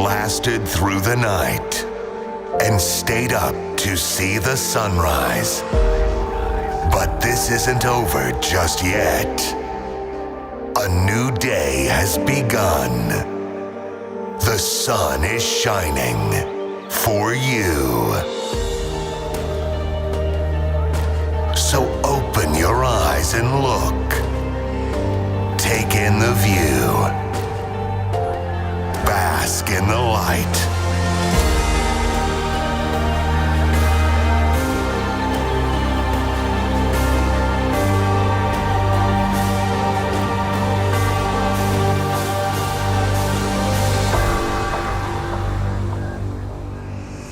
lasted through the night and stayed up to see the sunrise. But this isn't over just yet. A new day has begun. The sun is shining for you. So open your eyes and look. Take in the view. Bask in the light.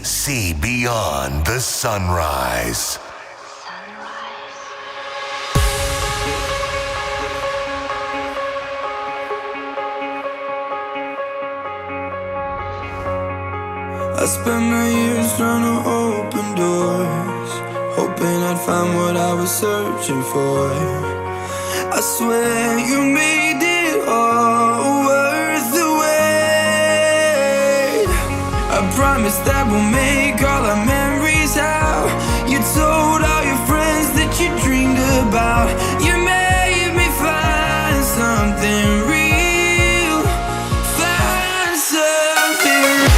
See beyond the sunrise. I spent my years trying to open doors, hoping I'd find what I was searching for. I swear you made it all worth the wait. I promise that we'll make all our memories how you told all your friends that you dreamed about. You made me find something real, find something real.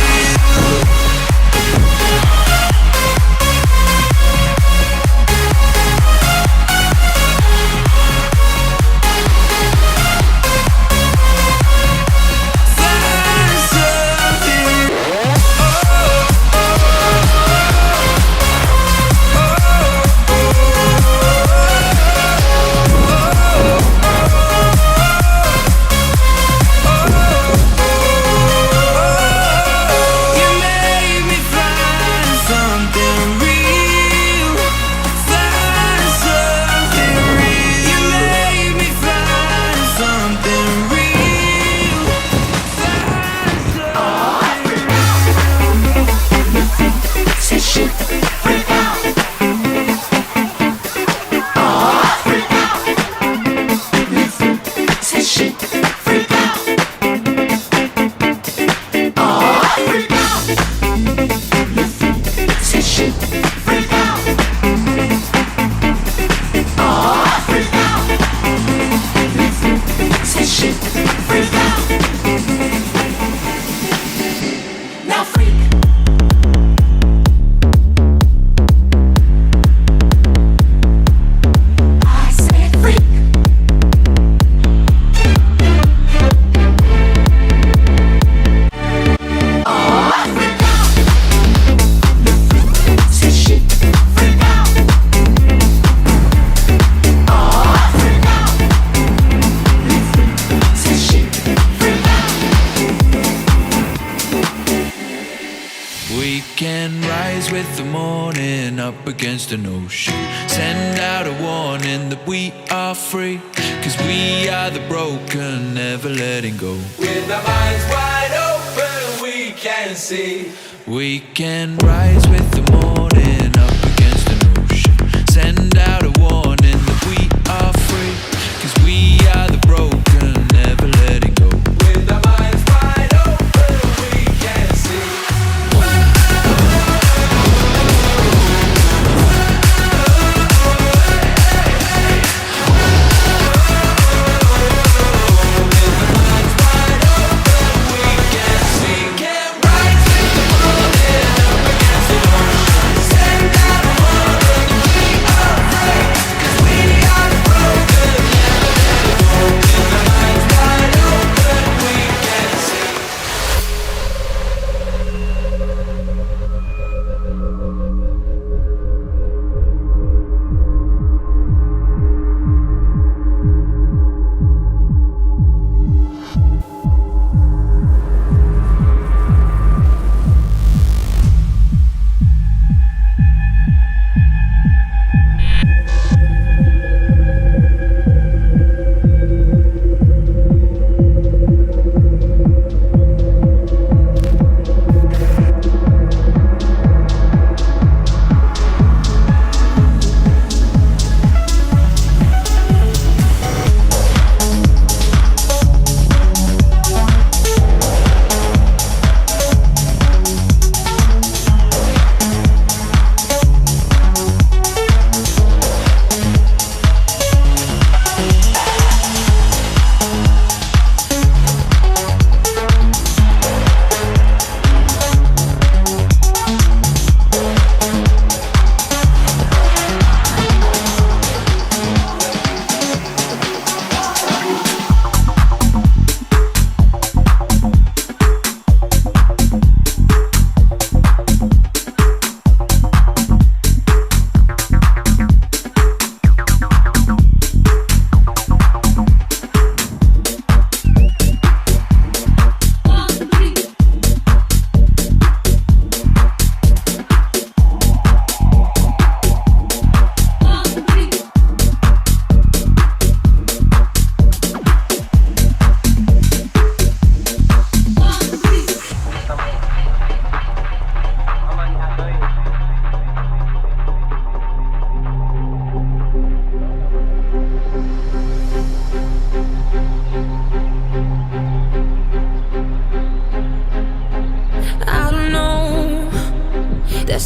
Against an ocean, send out a warning that we are free, 'cause we are the broken, never letting go. With our minds wide open, we can see. We can rise with the morning up against an ocean, send out a warning that we are free, 'cause we are the broken, never letting go. With our minds wide open, we can see. Send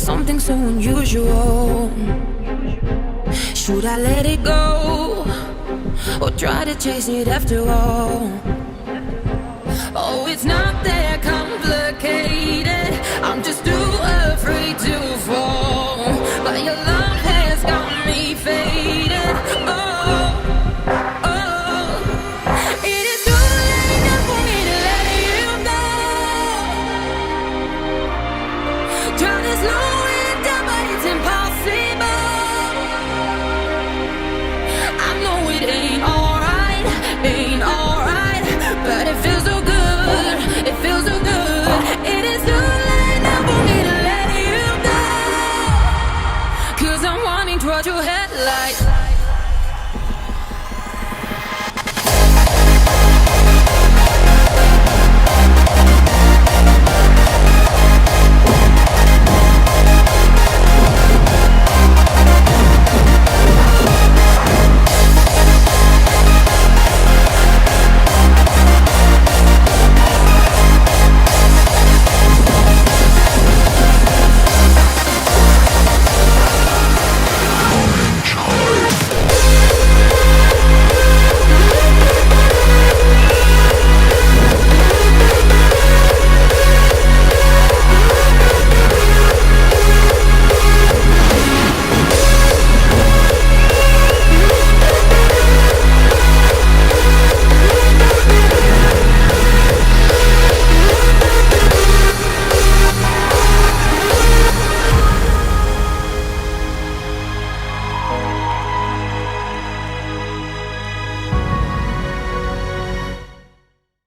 something so unusual. Should I let it go or try to chase it after all? Oh, it's not that complicated.